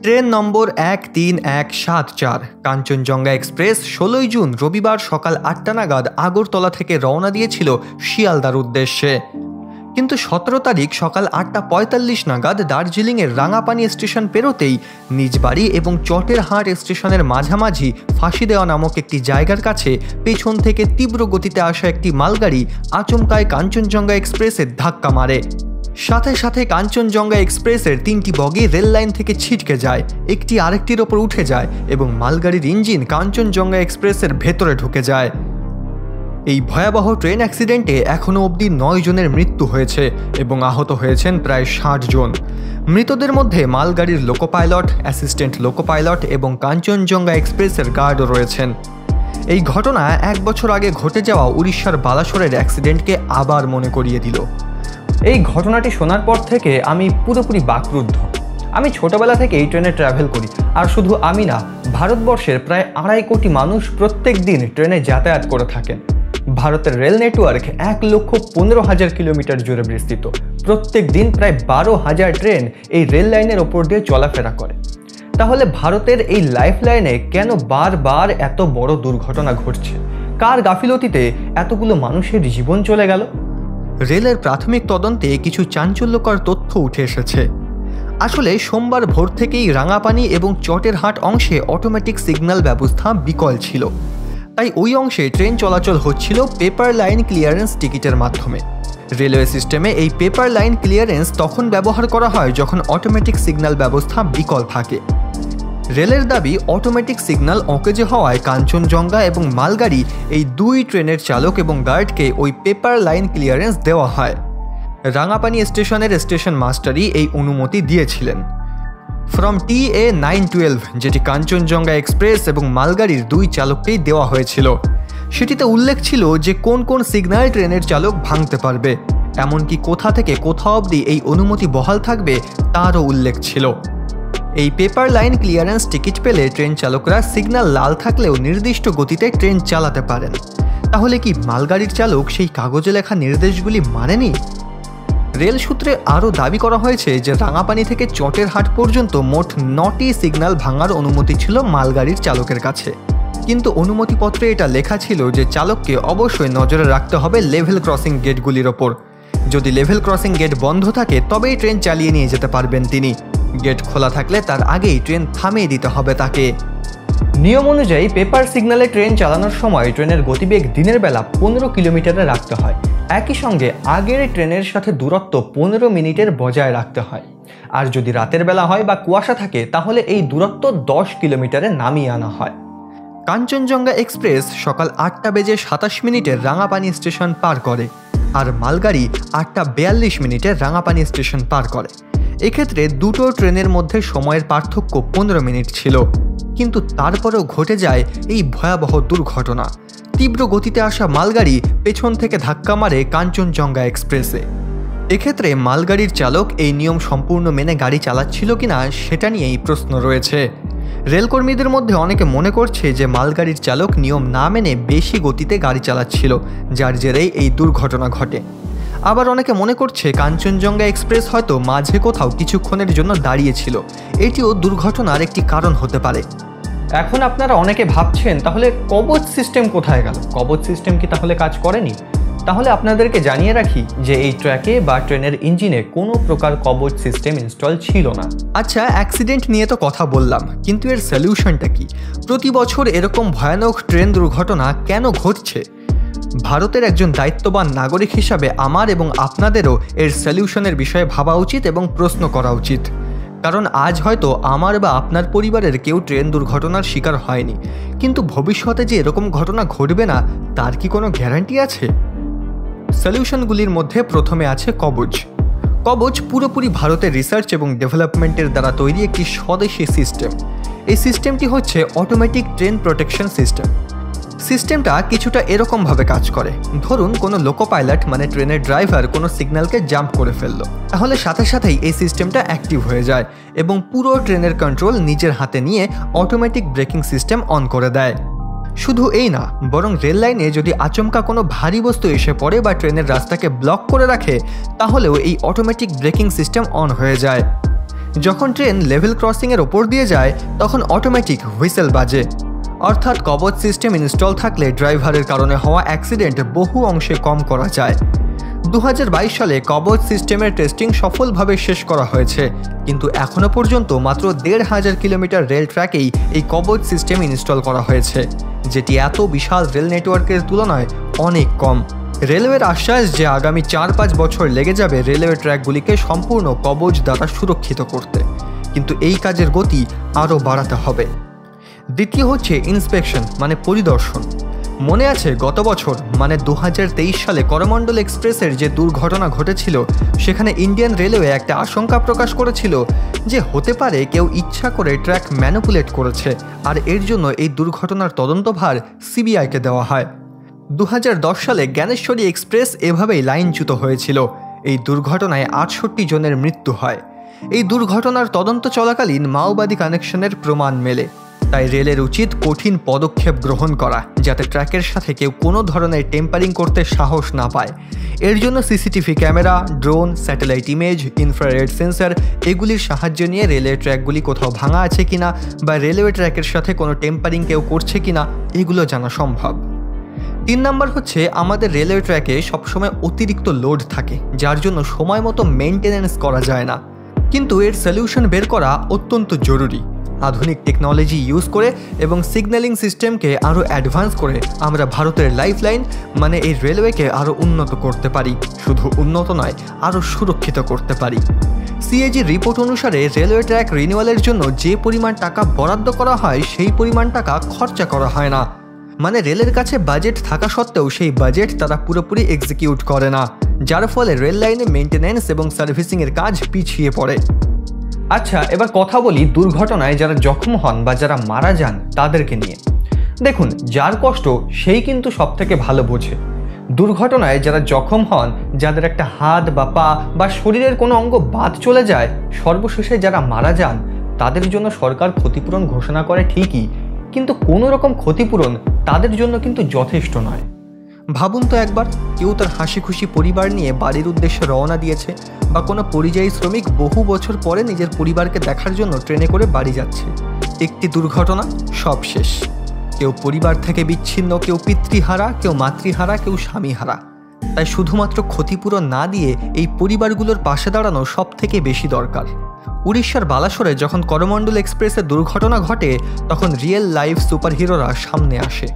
Train নম্বর 13174 Kanchenjunga express 16 June রবিবার সকাল 8টা নাগাদ আগরতলা থেকে রওনা দিয়েছিল শিয়ালদার উদ্দেশ্যে। কিন্তু 17 তারিখ সকাল 8টা 45 নাগাদ দার্জিলিংয়ের রাঙাপানি স্টেশন পেরোতেই নিজ বাড়ি এবং চটেরহাট স্টেশনের মাঝামাঝি ফাঁসি দেওয়া নামক একটি জায়গার কাছে পেছন থেকে তীব্র গতিতে আসা একটি মালগাড়ি আচমকায় কাঞ্চনজঙ্ঘা এক্সপ্রেসের ধাক্কা মারে। সাথে সাথে কাঞ্চনজঙ্ঘা এক্সপ্রেসের 3টি বগি রেল লাইন থেকে ছিটকে যায়, একটি আরেকটির ওপর উঠে যায় এবং মালগাড়ির ইঞ্জিন কাঞ্চনজঙ্ঘা এক্সপ্রেসের ভেতরে ঢুকে যায়। এই ভয়াবহ ট্রেন অ্যাক্সিডেন্টে এখনও অবধি 9 জনের মৃত্যু হয়েছে এবং আহত হয়েছেন প্রায় 60 জন। মৃতদের মধ্যে মালগাড়ির loco pilot, assistant loco pilot এবং কাঞ্চনজঙ্ঘা এক্সপ্রেসের গার্ডও রয়েছেন। এই ঘটনা 1 বছর আগে ঘটে যাওয়া উড়িষ্যার বালাসোরের অ্যাক্সিডেন্টকে আবার মনে করিয়ে দিল। এই ঘটনাটি শোনার পর থেকে আমি পুরোপুরি বাকরুদ্ধ। আমি ছোটবেলা থেকে এই ট্রেনে ট্রাভেল করি, আর শুধু আমি না, ভারতবর্ষের প্রায় 2.5 কোটি মানুষ প্রত্যেক দিন ট্রেনে যাতায়াত করে থাকেন। ভারতের রেল নেটওয়ার্ক 1,15,000 কিলোমিটার জুড়ে বিস্তৃত। প্রত্যেক দিন প্রায় 12,000 ট্রেন এই রেল লাইনের ওপর দিয়ে চলাফেরা করে। তাহলে ভারতের এই লাইফ লাইনে কেন বারবার এত বড় দুর্ঘটনা ঘটছে? কার গাফিলতিতে এতগুলো মানুষের জীবন চলে গেল? রেলের প্রাথমিক তদন্তে কিছু চাঞ্চল্যকর তথ্য উঠে এসেছে। আসলে সোমবার ভোর থেকেই রাঙাপানি এবং চটেরহাট অংশে অটোমেটিক সিগন্যাল ব্যবস্থা বিকল ছিল, তাই ওই অংশে ট্রেন চলাচল হচ্ছিল পেপার লাইন ক্লিয়ারেন্স টিকিটের মাধ্যমে। রেলওয়ে সিস্টেমে এই পেপার লাইন ক্লিয়ারেন্স তখন ব্যবহার করা হয় যখন অটোমেটিক সিগন্যাল ব্যবস্থা বিকল থাকে। রেলের দাবি, অটোমেটিক সিগন্যাল অকেজে হওয়ায় কাঞ্চনজঙ্ঘা এবং মালগাড়ি এই 2 ট্রেনের চালক এবং গার্ডকে ওই পেপার লাইন ক্লিয়ারেন্স দেওয়া হয়। রাঙাপানি স্টেশনের স্টেশন মাস্টারই এই অনুমতি দিয়েছিলেন। ফ্রম TA 912, যেটি কাঞ্চনজঙ্ঘা এক্সপ্রেস এবং মালগাড়ির 2 চালককেই দেওয়া হয়েছিল, সেটিতে উল্লেখ ছিল যে কোন কোন সিগন্যাল ট্রেনের চালক ভাঙতে পারবে, এমনকি কোথা থেকে কোথা অবধি এই অনুমতি বহাল থাকবে তারও উল্লেখ ছিল। এই পেপার লাইন ক্লিয়ারেন্স টিকিট পেলে ট্রেন চালকরা সিগন্যাল লাল থাকলেও নির্দিষ্ট গতিতে ট্রেন চালাতে পারেন। তাহলে কি মালগাড়ির চালক সেই কাগজে লেখা নির্দেশগুলি মানেনি? রেল সূত্রে আরও দাবি করা হয়েছে যে রাঙাপানি থেকে চটেরহাট পর্যন্ত মোট 9টি সিগন্যাল ভাঙার অনুমতি ছিল মালগাড়ির চালকের কাছে, কিন্তু অনুমতিপত্রে এটা লেখা ছিল যে চালককে অবশ্যই নজরে রাখতে হবে লেভেল ক্রসিং গেটগুলির ওপর। যদি লেভেল ক্রসিং গেট বন্ধ থাকে তবেই ট্রেন চালিয়ে নিয়ে যেতে পারবেন তিনি। গেট খোলা থাকলে তার আগেই ট্রেন থামিয়ে দিতে হবে তাকে। নিয়ম অনুযায়ী পেপার সিগন্যালে ট্রেন চালানোর সময় ট্রেনের গতিবেগ দিনের বেলা 15 কিলোমিটারে রাখতে হয়। একই সঙ্গে আগের ট্রেনের সাথে দূরত্ব 15 মিনিটের বজায় রাখতে হয়। আর যদি রাতের বেলা হয় বা কুয়াশা থাকে তাহলে এই দূরত্ব 10 কিলোমিটারে নামিয়ে আনা হয়। কাঞ্চনজঙ্ঘা এক্সপ্রেস সকাল 8:27 রাঙাপানি স্টেশন পার করে, আর মালগাড়ি 8:42 রাঙাপানি স্টেশন পার করে। এক্ষেত্রে দুটো ট্রেনের মধ্যে সময়ের পার্থক্য 15 মিনিট ছিল, কিন্তু তারপরেও ঘটে যায় এই ভয়াবহ দুর্ঘটনা। তীব্র গতিতে আসা মালগাড়ি পেছন থেকে ধাক্কা মারে কাঞ্চনজঙ্ঘা এক্সপ্রেসে। এক্ষেত্রে মালগাড়ির চালক এই নিয়ম সম্পূর্ণ মেনে গাড়ি চালাচ্ছিল কিনা সেটা নিয়েই প্রশ্ন রয়েছে। রেলকর্মীদের মধ্যে অনেকে মনে করছে যে মালগাড়ির চালক নিয়ম না মেনে বেশি গতিতে গাড়ি চালাচ্ছিল, যার জেরেই এই দুর্ঘটনা ঘটে। আবার অনেকে মনে করছে কাঞ্চনজঙ্ঘা এক্সপ্রেস হয়তো মাঝে কোথাও কিছুক্ষণের জন্য দাঁড়িয়েছিল, এটিও দুর্ঘটনার একটি কারণ হতে পারে। এখন আপনারা অনেকে ভাবছেন, তাহলে কবচ সিস্টেম কোথায় গেল? কবচ সিস্টেম কি তাহলে কাজ করেনি? তাহলে আপনাদেরকে জানিয়ে রাখি যে এই ট্র্যাকে বা ট্রেনের ইঞ্জিনে কোনো প্রকার কবচ সিস্টেম ইনস্টল ছিল না। আচ্ছা, অ্যাক্সিডেন্ট নিয়ে তো কথা বললাম, কিন্তু এর সলিউশনটা কি? প্রতি বছর এরকম ভয়ানক ট্রেন দুর্ঘটনা কেন ঘটছে? ভারতের একজন দায়িত্ববান নাগরিক হিসাবে আমার এবং আপনাদেরও এর সলিউশনের বিষয়ে ভাবা উচিত এবং প্রশ্ন করা উচিত। কারণ আজ হয়তো আমার বা আপনার পরিবারের কেউ ট্রেন দুর্ঘটনার শিকার হয়নি, কিন্তু ভবিষ্যতে যে এরকম ঘটনা ঘটবে না তার কি কোনো গ্যারান্টি আছে? সলিউশনগুলির মধ্যে প্রথমে আছে কবচ। কবচ পুরোপুরি ভারতের রিসার্চ এবং ডেভেলপমেন্টের দ্বারা তৈরি একটি স্বদেশী সিস্টেম। এই সিস্টেমটি হচ্ছে অটোমেটিক ট্রেন প্রোটেকশন সিস্টেম। সিস্টেমটা কিছুটা এরকমভাবে কাজ করে। ধরুন কোনো লোকো পাইলট মানে ট্রেনের ড্রাইভার কোনো সিগন্যালকে জাম্প করে ফেললো, তাহলে সাথে সাথেই এই সিস্টেমটা অ্যাক্টিভ হয়ে যায় এবং পুরো ট্রেনের কন্ট্রোল নিজের হাতে নিয়ে অটোমেটিক ব্রেকিং সিস্টেম অন করে দেয়। শুধু এই না, বরং রেল লাইনে যদি আচমকা কোনো ভারী বস্তু এসে পড়ে বা ট্রেনের রাস্তাকে ব্লক করে রাখে তাহলেও এই অটোমেটিক ব্রেকিং সিস্টেম অন হয়ে যায়। যখন ট্রেন লেভেল ক্রসিংয়ের ওপর দিয়ে যায় তখন অটোমেটিক হুইসেল বাজে, অর্থাৎ কবচ সিস্টেম ইনস্টল থাকলে ড্রাইভারের কারণে হওয়া অ্যাক্সিডেন্ট বহু অংশে কম করা যায়। 2022 সালে কবচ সিস্টেমের টেস্টিং সফলভাবে শেষ করা হয়েছে, কিন্তু এখনও পর্যন্ত মাত্র 1500 কিলোমিটার রেল ট্র্যাকেই এই কবচ সিস্টেম ইনস্টল করা হয়েছে, যেটি এত বিশাল রেল নেটওয়ার্কের তুলনায় অনেক কম। রেলওয়ের আশ্বাস যে আগামী 4-5 বছর লেগে যাবে রেলওয়ে ট্র্যাকগুলিকে সম্পূর্ণ কবচ দ্বারা সুরক্ষিত করতে, কিন্তু এই কাজের গতি আরও বাড়াতে হবে। দ্বিতীয় হচ্ছে ইন্সপেকশন মানে পরিদর্শন। মনে আছে গত বছর মানে 2023 সালে করমণ্ডল এক্সপ্রেসের যে দুর্ঘটনা ঘটেছিল, সেখানে ইন্ডিয়ান রেলওয়ে একটা আশঙ্কা প্রকাশ করেছিল যে হতে পারে কেউ ইচ্ছা করে ট্র্যাক ম্যানিপুলেট করেছে, আর এর জন্য এই দুর্ঘটনার তদন্তভার সিবিআইকে দেওয়া হয়। 2010 সালে জ্ঞানেশ্বরী এক্সপ্রেস এভাবেই লাইনচ্যুত হয়েছিল। এই দুর্ঘটনায় 68 জনের মৃত্যু হয়। এই দুর্ঘটনার তদন্ত চলাকালীন মাওবাদী কানেকশনের প্রমাণ মেলে, তাই রেলের উচিত কঠিন পদক্ষেপ গ্রহণ করা যাতে ট্র্যাকের সাথে কেউ কোনো ধরনের টেম্পারিং করতে সাহস না পায়। এর জন্য CCTV camera, drone, satellite image, infrared sensor এগুলির সাহায্য নিয়ে রেলের ট্র্যাকগুলি কোথাও ভাঙা আছে কিনা বা রেলওয়ে ট্র্যাকের সাথে কোনো টেম্পারিং কেউ করছে কিনা এগুলো জানা সম্ভব। 3 নম্বর হচ্ছে আমাদের রেলওয়ে ট্র্যাকে সবসময় অতিরিক্ত লোড থাকে, যার জন্য সময় মতো মেনটেন্যান্স করা যায় না, কিন্তু এর সলিউশন বের করা অত্যন্ত জরুরি। আধুনিক টেকনোলজি ইউজ করে এবং সিগন্যালিং সিস্টেমকে আরও অ্যাডভান্স করে আমরা ভারতের লাইফলাইন মানে এই রেলওয়েকে আরও উন্নত করতে পারি। শুধু উন্নত নয়, আরও সুরক্ষিত করতে পারি। সিএজি রিপোর্ট অনুসারে রেলওয়ে ট্র্যাক রিনিউয়ালের জন্য যে পরিমাণ টাকা বরাদ্দ করা হয় সেই পরিমাণ টাকা খরচা করা হয় না, মানে রেলের কাছে বাজেট থাকা সত্ত্বেও সেই বাজেট তারা পুরোপুরি এক্সিকিউট করে না, যার ফলে রেল লাইনে মেনটেন্যান্স এবং সার্ভিসিংয়ের কাজ পিছিয়ে পড়ে। আচ্ছা, এবার কথা বলি দুর্ঘটনায় যারা জখম হন বা যারা মারা যান তাদেরকে নিয়ে। দেখুন, যার কষ্ট সেই কিন্তু সব থেকে ভালো বোঝে। দুর্ঘটনায় যারা জখম হন, যাদের একটা হাত বা পা বা শরীরের কোনো অঙ্গ বাদ চলে যায়, সর্বশেষে যারা মারা যান, তাদের জন্য সরকার ক্ষতিপূরণ ঘোষণা করে ঠিকই, কিন্তু কোনো রকম ক্ষতিপূরণ তাদের জন্য কিন্তু যথেষ্ট নয়। ভাবুন তো একবার, কেউ তার হাসি খুশি পরিবার নিয়ে বাড়ির উদ্দেশ্যে রওনা দিয়েছে, বা কোনো পরিযায়ী শ্রমিক বহু বছর পরে নিজের পরিবারকে দেখার জন্য ট্রেনে করে বাড়ি যাচ্ছে। একটি দুর্ঘটনা, সব শেষ। কেউ পরিবার থেকে বিচ্ছিন্ন, কেউ পিতৃহারা, কেউ মাতৃহারা, কেউ স্বামীহারা। তাই শুধুমাত্র ক্ষতিপূরণ না দিয়ে এই পরিবারগুলোর পাশে দাঁড়ানো সব থেকে বেশি দরকার। উড়িষ্যার বালাসোরে যখন করমণ্ডল এক্সপ্রেসের দুর্ঘটনা ঘটে, তখন রিয়েল লাইফ সুপারহিরোরা সামনে আসে।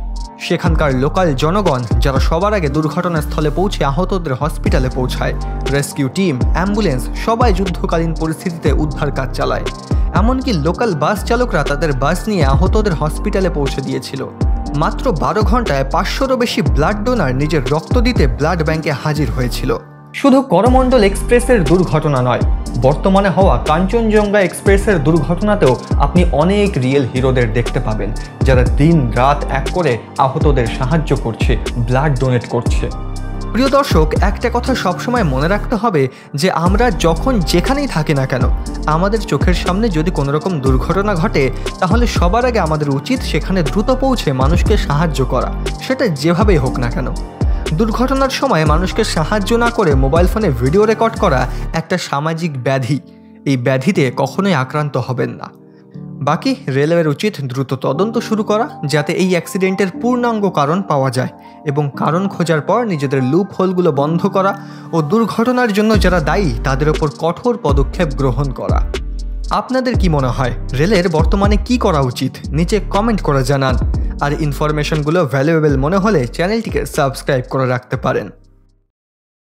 সেখানকার লোকাল জনগণ যারা সবার আগে দুর্ঘটনাস্থলে পৌঁছে আহতদের হসপিটালে পৌঁছায়, রেস্কিউ টিম, অ্যাম্বুলেন্স সবাই যুদ্ধকালীন পরিস্থিতিতে উদ্ধার কাজ চালায়। এমনকি লোকাল বাস চালকরা তাদের বাস নিয়ে আহতদের হসপিটালে পৌঁছে দিয়েছিল। মাত্র 12 ঘন্টায় 500রও বেশি ব্লাড ডোনার নিজের রক্ত দিতে ব্লাড ব্যাংকে হাজির হয়েছিল। শুধু করমণ্ডল এক্সপ্রেসের দুর্ঘটনা নয়, বর্তমানে হওয়া কাঞ্চনজঙ্ঘা এক্সপ্রেসের দুর্ঘটনাতেও আপনি অনেক রিয়েল হিরোদের দেখতে পাবেন, যারা দিন রাত এক করে আহতদের সাহায্য করছে, ব্লাড ডোনেট করছে। প্রিয় দর্শক, একটা কথা সবসময় মনে রাখতে হবে যে আমরা যখন যেখানেই থাকি না কেন, আমাদের চোখের সামনে যদি কোনো রকম দুর্ঘটনা ঘটে, তাহলে সবার আগে আমাদের উচিত সেখানে দ্রুত পৌঁছে মানুষকে সাহায্য করা, সেটা যেভাবেই হোক না কেন। দুর্ঘটনার সময় মানুষকে সাহায্য না করে মোবাইল ফোনে ভিডিও রেকর্ড করা একটা সামাজিক ব্যাধি। এই ব্যাধিতে কখনোই আক্রান্ত হবেন না। বাকি রেলওয়ের উচিত দ্রুত তদন্ত শুরু করা, যাতে এই অ্যাক্সিডেন্টের পূর্ণাঙ্গ কারণ পাওয়া যায় এবং কারণ খোঁজার পর নিজেদের লুপ হোলগুলো বন্ধ করা ও দুর্ঘটনার জন্য যারা দায়ী তাদের ওপর কঠোর পদক্ষেপ গ্রহণ করা। আপনাদের কি মনে হয় রেলের বর্তমানে কি করা উচিত? নিচে কমেন্ট করে জানান। আর ইনফরমেশনগুলো ভ্যালুয়েবল মনে হলে চ্যানেলটিকে সাবস্ক্রাইব করে রাখতে পারেন।